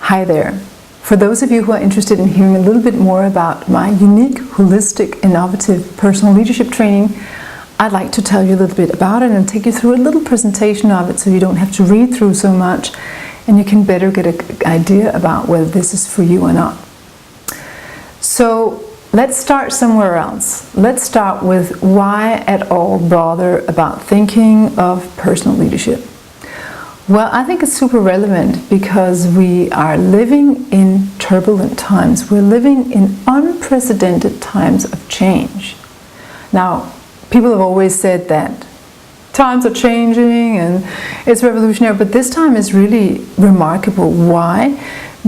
Hi there. For those of you who are interested in hearing a little bit more about my unique, holistic, innovative personal leadership training, I'd like to tell you a little bit about it and take you through a little presentation of it so you don't have to read through so much and you can better get an idea about whether this is for you or not. So let's start somewhere else. Let's start with why at all bother about thinking of personal leadership. Well, I think it's super relevant because we are living in turbulent times. We're living in unprecedented times of change. Now, people have always said that times are changing and it's revolutionary, but this time is really remarkable. Why?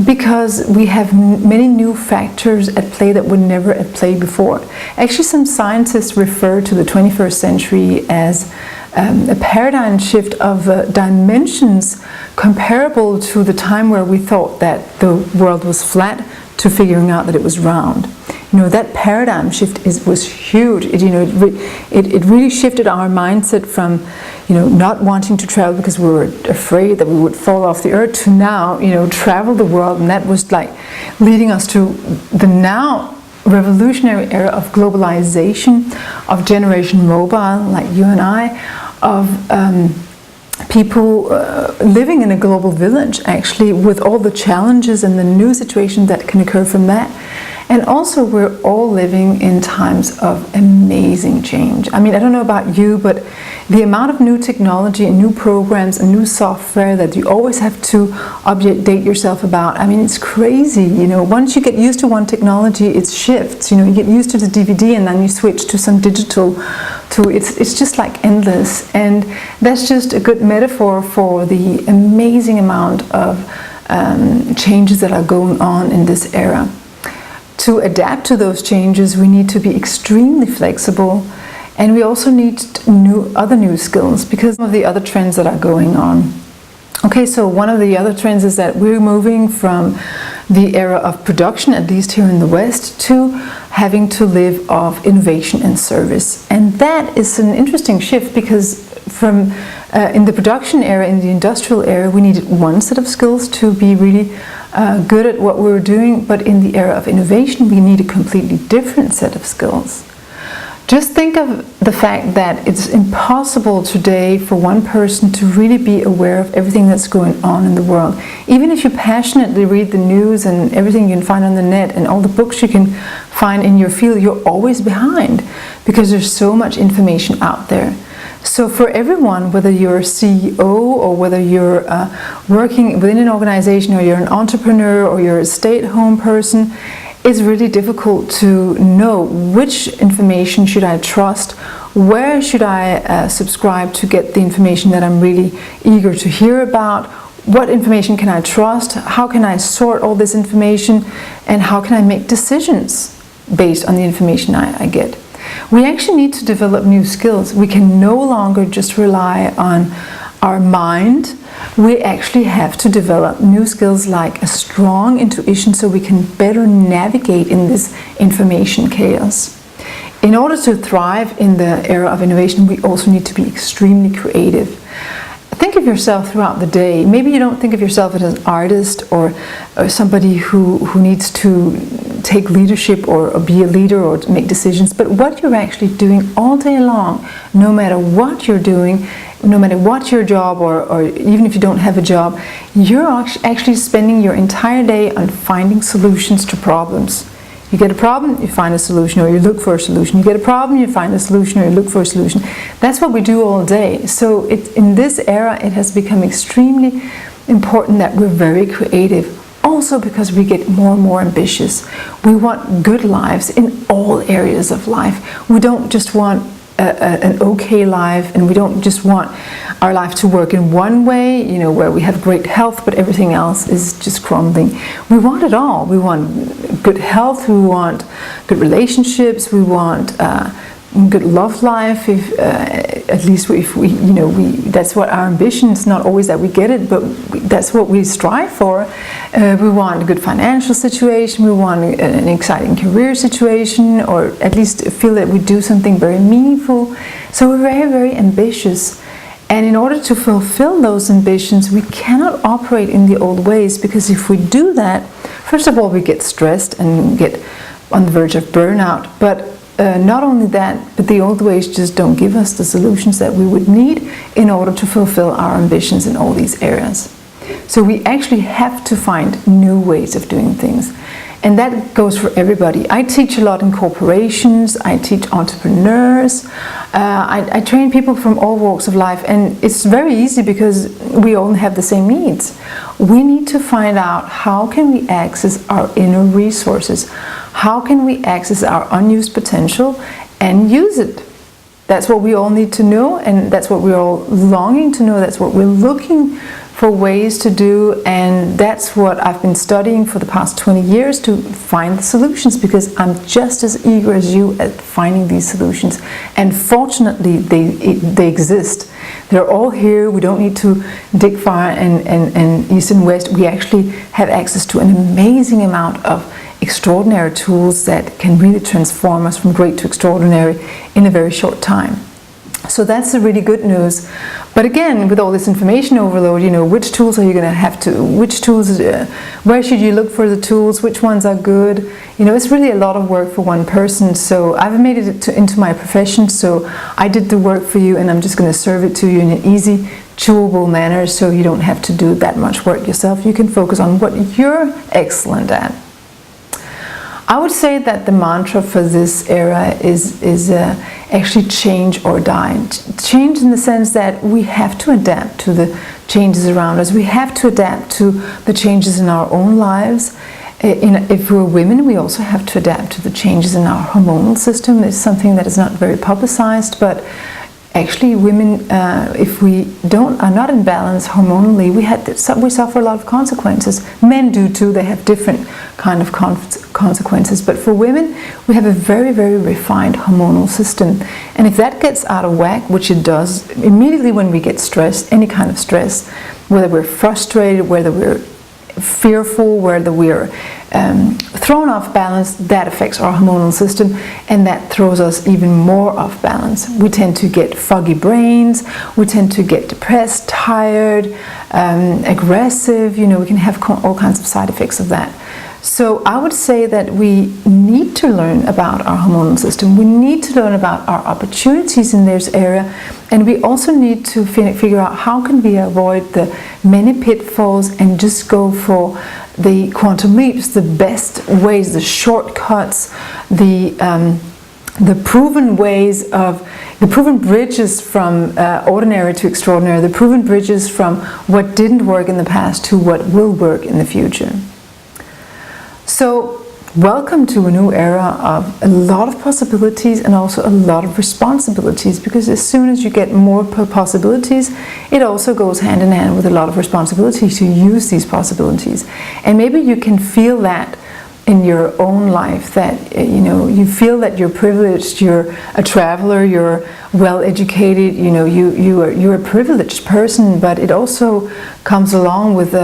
Because we have many new factors at play that were never at play before. Actually, some scientists refer to the 21st century as a paradigm shift of dimensions comparable to the time where we thought that the world was flat to figuring out that it was round. You know, that paradigm shift was huge. It really shifted our mindset from, not wanting to travel because we were afraid that we would fall off the earth to now, travel the world, and that was like leading us to the now revolutionary era of globalization, of Generation Mobile, like you and I, of people living in a global village, actually, with all the challenges and the new situation that can occur from that. And also, we're all living in times of amazing change. I mean, I don't know about you, but the amount of new technology and new programs and new software that you always have to update yourself about, I mean, it's crazy. Once you get used to one technology, it shifts. You get used to the DVD and then you switch to some digital tool. It's just like endless. And that's just a good metaphor for the amazing amount of changes that are going on in this era. To adapt to those changes, we need to be extremely flexible, and we also need other new skills because of the other trends that are going on. Okay, so one of the other trends is that we're moving from the era of production, at least here in the West, to having to live off innovation and service. And that is an interesting shift because from in the production era, in the industrial era, we needed one set of skills to be really good at what we were doing, but in the era of innovation, we need a completely different set of skills. Just think of the fact that it's impossible today for one person to really be aware of everything that's going on in the world. Even if you passionately read the news and everything you can find on the net and all the books you can find in your field, you're always behind because there's so much information out there. So for everyone, whether you're a CEO or whether you're working within an organization or you're an entrepreneur or you're a stay-at-home person, it's really difficult to know which information should I trust, where should I subscribe to get the information that I'm really eager to hear about, what information can I trust, how can I sort all this information, and how can I make decisions based on the information I get. We actually need to develop new skills. We can no longer just rely on our mind. We actually have to develop new skills like a strong intuition so we can better navigate in this information chaos. In order to thrive in the era of innovation, we also need to be extremely creative. Think of yourself throughout the day. Maybe you don't think of yourself as an artist or somebody who needs to take leadership or be a leader or make decisions, but what you're actually doing all day long, no matter what you're doing, no matter what your job or even if you don't have a job, you're actually spending your entire day on finding solutions to problems. You get a problem, you find a solution, or you look for a solution. You get a problem, you find a solution, or you look for a solution. That's what we do all day. So in this era, it has become extremely important that we're very creative. Also because we get more and more ambitious. We want good lives in all areas of life. We don't just want an okay life, and we don't just want our life to work in one way, where we have great health but everything else is just crumbling. We want it all. We want good health, we want good relationships, we want good love life, at least if we that's what our ambition is. Not always that we get it, but that's what we strive for. We want a good financial situation, we want an exciting career situation, or at least feel that we do something very meaningful. So we're very, very ambitious. And in order to fulfill those ambitions, we cannot operate in the old ways, because if we do that, first of all, we get stressed and get on the verge of burnout. But not only that, but the old ways just don't give us the solutions that we would need in order to fulfill our ambitions in all these areas. So we actually have to find new ways of doing things. And that goes for everybody. I teach a lot in corporations, I teach entrepreneurs, I train people from all walks of life, and it's very easy because we all have the same needs. We need to find out, how can we access our inner resources? How can we access our unused potential and use it? That's what we all need to know, and that's what we're all longing to know. That's what we're looking for ways to do, and that's what I've been studying for the past 20 years, to find the solutions, because I'm just as eager as you at finding these solutions. And fortunately, they exist. They're all here. We don't need to dig far and east and west. We actually have access to an amazing amount of extraordinary tools that can really transform us from great to extraordinary in a very short time. So that's the really good news. But again, with all this information overload, which tools are you going to have to, which tools, where should you look for the tools, which ones are good? It's really a lot of work for one person. So I've made it into my profession, so I did the work for you, and I'm just going to serve it to you in an easy, chewable manner, so you don't have to do that much work yourself. You can focus on what you're excellent at. I would say that the mantra for this era is actually change or die. Change in the sense that we have to adapt to the changes around us. We have to adapt to the changes in our own lives. If we're women, we also have to adapt to the changes in our hormonal system. It's something that is not very publicized, but actually women, if we are not in balance hormonally, we suffer a lot of consequences. Men do too. They have different kind of consequences. But for women, we have a very, very refined hormonal system. And if that gets out of whack, which it does, immediately when we get stressed, any kind of stress, whether we're frustrated, whether we're fearful, whether we're thrown off balance, that affects our hormonal system, and that throws us even more off balance. We tend to get foggy brains, we tend to get depressed, tired, aggressive, we can have all kinds of side effects of that. So I would say that we need to learn about our hormonal system. We need to learn about our opportunities in this area, and we also need to figure out how can we avoid the many pitfalls and just go for the quantum leaps, the best ways, the shortcuts, the proven ways of, the proven bridges from ordinary to extraordinary, the proven bridges from what didn't work in the past to what will work in the future. So, welcome to a new era of a lot of possibilities and also a lot of responsibilities, because as soon as you get more possibilities, it also goes hand in hand with a lot of responsibility to use these possibilities. And maybe you can feel that in your own life, that you feel that you're privileged, you're a traveler, you're well educated, you're a privileged person, but it also comes along with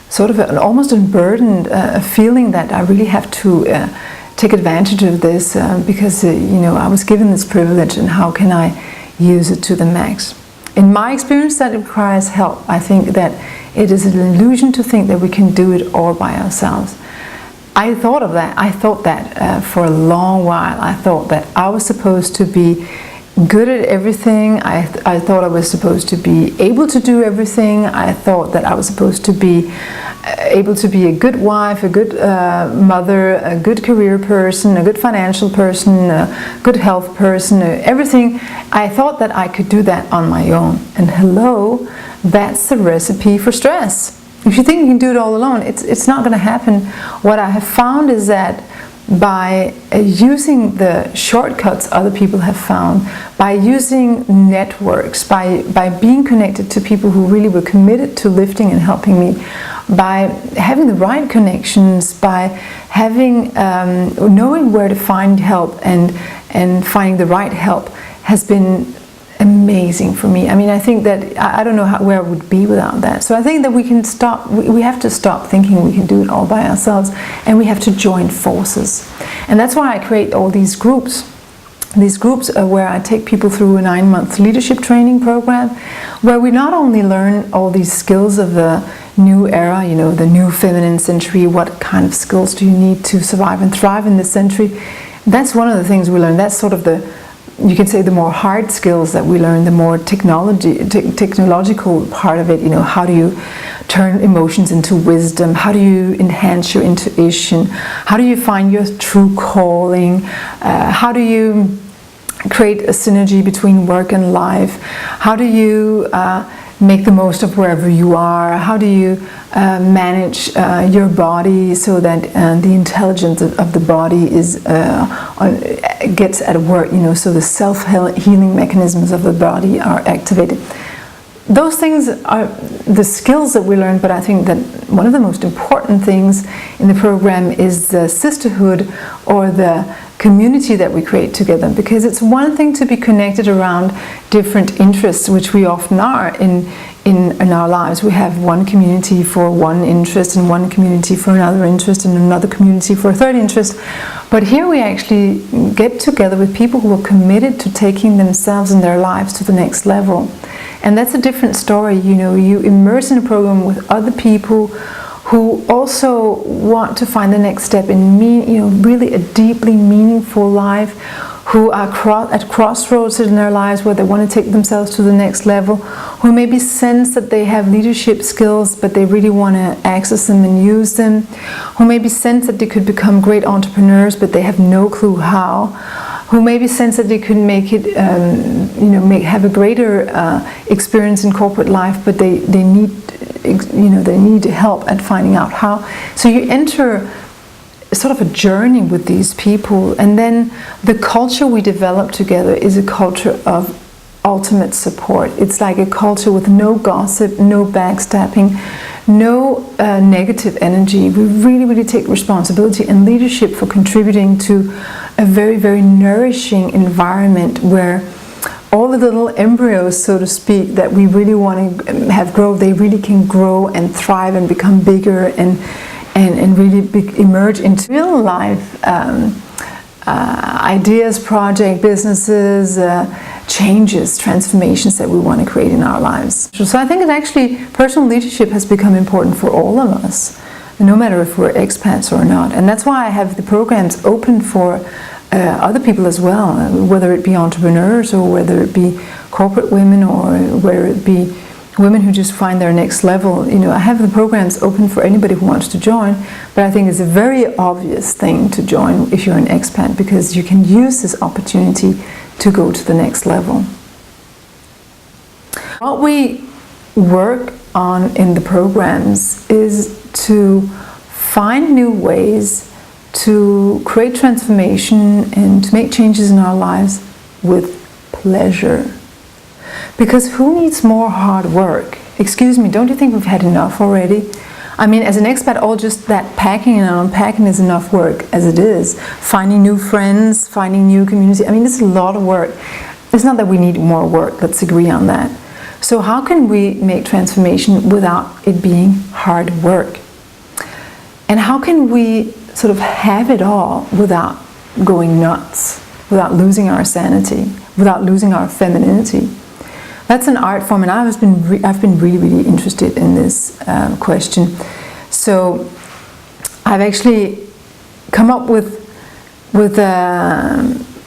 sort of almost a burden, a feeling that I really have to take advantage of this because I was given this privilege, and how can I use it to the max? In my experience, that requires help. I think that it is an illusion to think that we can do it all by ourselves. I thought that for a long while. I thought that I was supposed to be good at everything. I thought I was supposed to be able to do everything. I thought that I was supposed to be able to be a good wife, a good mother, a good career person, a good financial person, a good health person, everything. I thought that I could do that on my own. And hello, that's the recipe for stress. If you think you can do it all alone, it's not going to happen. What I have found is that by using the shortcuts other people have found, by using networks, by being connected to people who really were committed to lifting and helping me, by having the right connections, by having knowing where to find help and finding the right help, has been amazing for me. I mean, I think that I don't know where I would be without that. So I think that we have to stop thinking we can do it all by ourselves, and we have to join forces. And that's why I create all these groups. These groups are where I take people through a 9-month leadership training program, where we not only learn all these skills of the new era, you know, the new feminine century, what kind of skills do you need to survive and thrive in this century. That's one of the things we learn. That's sort of the, you can say, the more hard skills that we learn, the more technological part of it. You know, how do you turn emotions into wisdom? How do you enhance your intuition? How do you find your true calling? How do you create a synergy between work and life? How do you make the most of wherever you are? How do you manage your body so that the intelligence of the body is gets at work, you know, so the self-healing mechanisms of the body are activated. Those things are the skills that we learn, but I think that one of the most important things in the program is the sisterhood, or the community that we create together, because it's one thing to be connected around different interests, which we often are in our lives. We have one community for one interest, and one community for another interest, and another community for a third interest. But here we actually get together with people who are committed to taking themselves and their lives to the next level. And that's a different story. You know, you immerse in a program with other people who also want to find the next step in really a deeply meaningful life, who are at crossroads in their lives where they want to take themselves to the next level, who maybe sense that they have leadership skills but they really want to access them and use them, who maybe sense that they could become great entrepreneurs but they have no clue how, who maybe sense that they could make it, have a greater experience in corporate life, but they need help at finding out how. So you enter sort of a journey with these people, and then the culture we develop together is a culture of ultimate support. It's like a culture with no gossip, no backstabbing, no negative energy. We really take responsibility and leadership for contributing to a very, very nourishing environment where all the little embryos, so to speak, that we really want to have grow, they really can grow and thrive and become bigger and really emerge into real life ideas, project, businesses, changes, transformations that we want to create in our lives. So I think that actually personal leadership has become important for all of us, no matter if we're expats or not. And that's why I have the programs open for other people as well, whether it be entrepreneurs or whether it be corporate women or whether it be women who just find their next level. You know, I have the programs open for anybody who wants to join, but I think it's a very obvious thing to join if you're an expat, because you can use this opportunity to go to the next level. What we work on in the programs is to find new ways to create transformation and to make changes in our lives with pleasure. Because who needs more hard work? Excuse me, don't you think we've had enough already? I mean, as an expat, all just that packing and unpacking is enough work as it is. Finding new friends, finding new community. I mean, this is a lot of work. It's not that we need more work, let's agree on that. So how can we make transformation without it being hard work? And how can we sort of have it all without going nuts, without losing our sanity, without losing our femininity? That's an art form, and I've been really interested in this question. So I've actually come up with a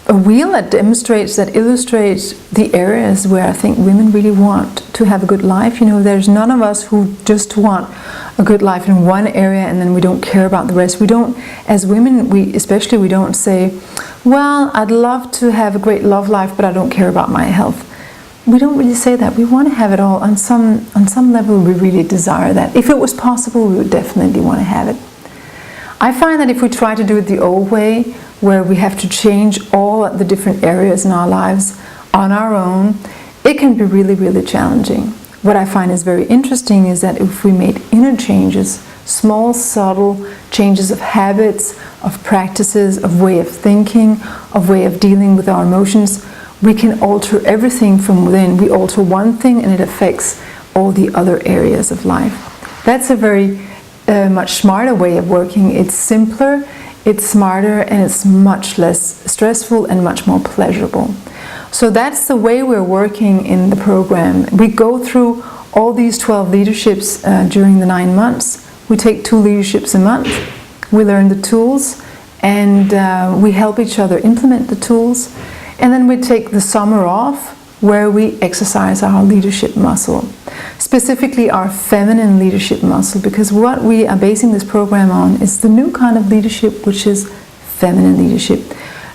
wheel that illustrates the areas where I think women really want to have a good life. You know, there's none of us who just want a good life in one area and then we don't care about the rest. We don't, as women, we don't say, well, I'd love to have a great love life, but I don't care about my health. We don't really say that. We want to have it all. On some level, we really desire that. If it was possible, we would definitely want to have it. I find that if we try to do it the old way, where we have to change all the different areas in our lives on our own, it can be really challenging. What I find is very interesting is that if we made inner changes, small, subtle changes of habits, of practices, of way of thinking, of way of dealing with our emotions, we can alter everything from within. We alter one thing and it affects all the other areas of life. That's a very much smarter way of working. It's simpler, it's smarter, and it's much less stressful and much more pleasurable. So that's the way we're working in the program. We go through all these 12 leaderships during the 9 months. We take 2 leaderships a month. We learn the tools, and we help each other implement the tools. And then we take the summer off, where we exercise our leadership muscle, specifically our feminine leadership muscle, because what we are basing this program on is the new kind of leadership, which is feminine leadership.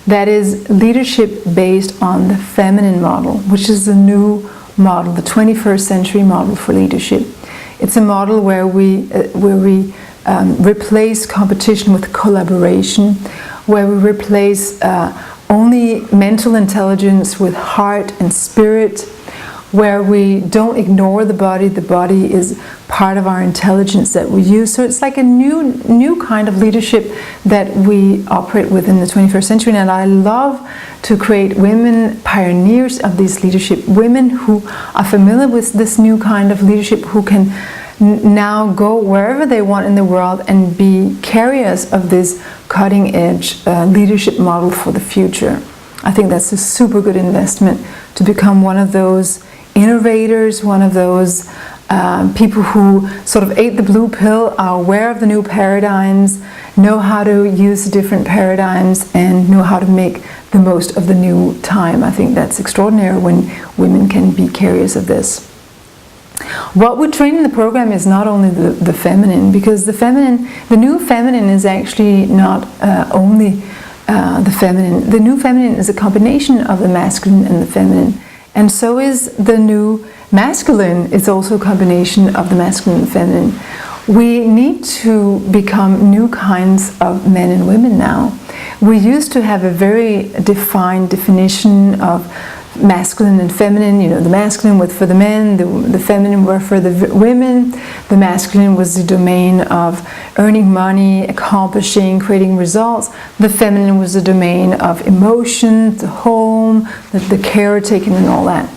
That is leadership based on the feminine model, which is the new model, the 21st century model for leadership. It's a model where we replace competition with collaboration, where we replace only mental intelligence with heart and spirit, where we don't ignore the body. The body is part of our intelligence that we use. So it's like a new kind of leadership that we operate with in the 21st century. And I love to create women pioneers of this leadership, women who are familiar with this new kind of leadership, who can now go wherever they want in the world and be carriers of this cutting-edge leadership model for the future. I think that's a super good investment to become one of those innovators, one of those people who sort of ate the blue pill, are aware of the new paradigms, know how to use the different paradigms, and know how to make the most of the new time. I think that's extraordinary when women can be carriers of this. What we train in the program is not only the feminine, because the new feminine is actually not only the feminine. The new feminine is a combination of the masculine and the feminine. And so is the new masculine. It's also a combination of the masculine and feminine. We need to become new kinds of men and women now. We used to have a very defined definition of masculine and feminine. You know, the masculine was for the men, the feminine were for the women. The masculine was the domain of earning money, accomplishing, creating results. The feminine was the domain of emotion, the home, the caretaking and all that.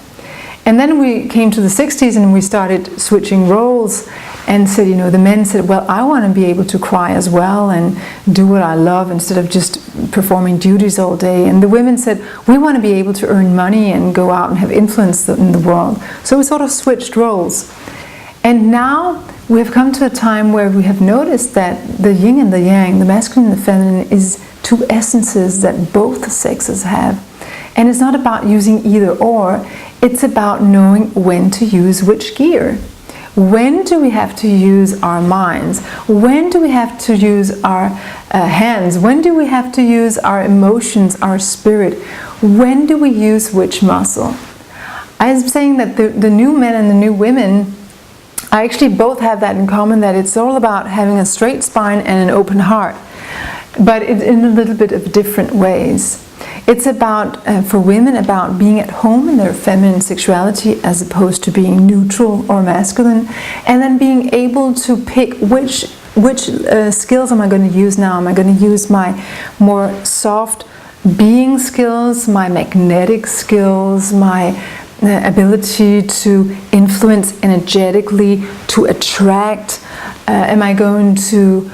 And then we came to the 60s and we started switching roles and said, you know, the men said, well, I want to be able to cry as well and do what I love instead of just performing duties all day. And the women said, we want to be able to earn money and go out and have influence in the world. So we sort of switched roles. And now we have come to a time where we have noticed that the yin and the yang, the masculine and the feminine, is two essences that both sexes have. And it's not about using either or, it's about knowing when to use which gear. When do we have to use our minds? When do we have to use our hands? When do we have to use our emotions, our spirit? When do we use which muscle? I was saying that the new men and the new women, I actually both have that in common, that it's all about having a straight spine and an open heart, but in a little bit of different ways. It's about, for women, about being at home in their feminine sexuality as opposed to being neutral or masculine, and then being able to pick which skills am I going to use now. Am I going to use my more soft being skills, my magnetic skills, my ability to influence energetically, to attract? Am I going to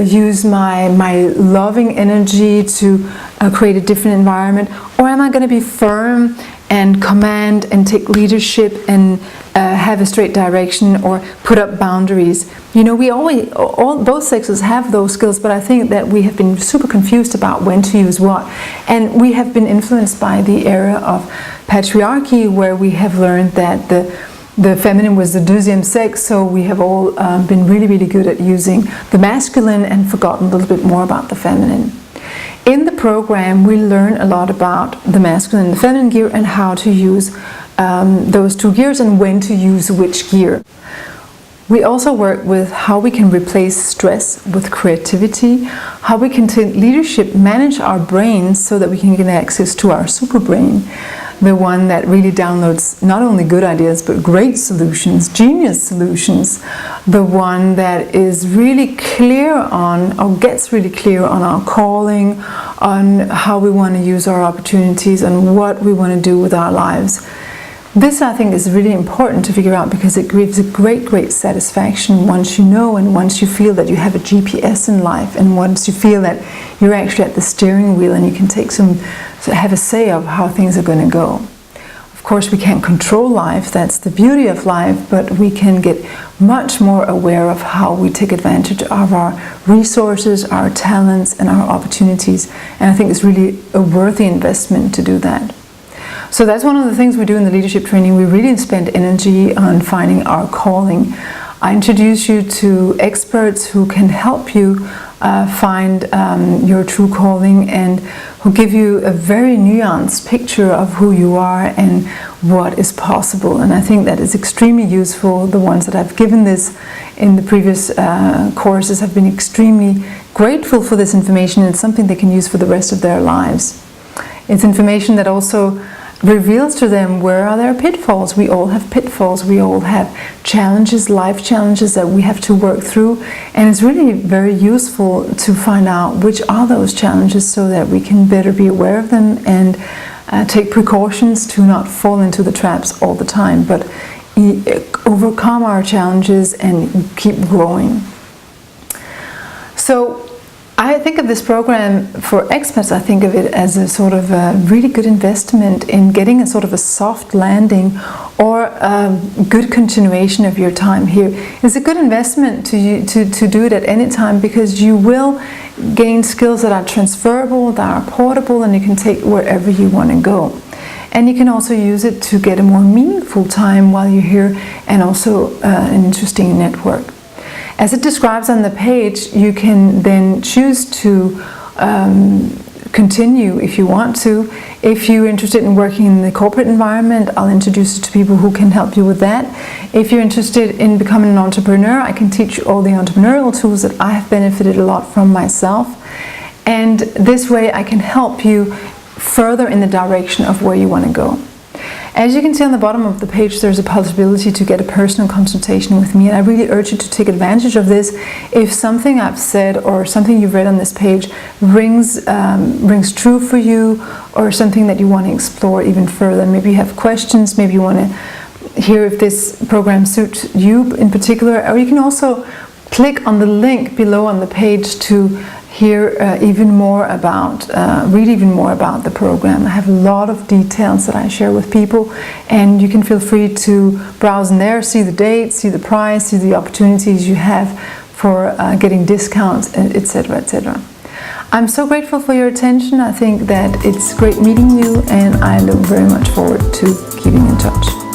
use my loving energy to create a different environment? Or am I going to be firm and command and take leadership and have a straight direction or put up boundaries? You know, both sexes have those skills, but I think that we have been super confused about when to use what. And we have been influenced by the era of patriarchy, where we have learned that the feminine was the deuxième sexe, so we have all been really, really good at using the masculine and forgotten a little bit more about the feminine. In the program, we learn a lot about the masculine and the feminine gear and how to use those two gears and when to use which gear. We also work with how we can replace stress with creativity, how we can take leadership, manage our brains so that we can get access to our super brain, the one that really downloads not only good ideas but great solutions, genius solutions, the one that is really clear on, or gets really clear on our calling, on how we want to use our opportunities and what we want to do with our lives. This, I think, is really important to figure out, because it gives a great satisfaction once you know, and once you feel that you have a GPS in life, and once you feel that you're actually at the steering wheel and you can have a say of how things are going to go. Of course, we can't control life, that's the beauty of life, but we can get much more aware of how we take advantage of our resources, our talents, and our opportunities. And I think it's really a worthy investment to do that. So that's one of the things we do in the leadership training. We really spend energy on finding our calling. I introduce you to experts who can help you find your true calling, and who give you a very nuanced picture of who you are and what is possible. And I think that is extremely useful. The ones that I've given this in the previous courses have been extremely grateful for this information, and it's something they can use for the rest of their lives. It's information that also reveals to them where are their pitfalls. We all have pitfalls, we all have challenges, life challenges that we have to work through, and it's really very useful to find out which are those challenges, so that we can better be aware of them and take precautions to not fall into the traps all the time, but overcome our challenges and keep growing. So I think of this program for expats, I think of it as a sort of a really good investment in getting a sort of a soft landing, or a good continuation of your time here. It's a good investment to do it at any time, because you will gain skills that are transferable, that are portable, and you can take wherever you want to go. And you can also use it to get a more meaningful time while you're here, and also an interesting network. As it describes on the page, you can then choose to continue if you want to. If you're interested in working in the corporate environment, I'll introduce you to people who can help you with that. If you're interested in becoming an entrepreneur, I can teach you all the entrepreneurial tools that I have benefited a lot from myself. And this way I can help you further in the direction of where you want to go. As you can see on the bottom of the page, there's a possibility to get a personal consultation with me, and I really urge you to take advantage of this. If something I've said or something you've read on this page rings true for you, or something that you want to explore even further, maybe you have questions, maybe you want to hear if this program suits you in particular, or you can also click on the link below on the page to hear even more about, read even more about the program. I have a lot of details that I share with people, and you can feel free to browse in there, see the dates, see the price, see the opportunities you have for getting discounts, etc., etc. I'm so grateful for your attention. I think that it's great meeting you, and I look very much forward to keeping in touch.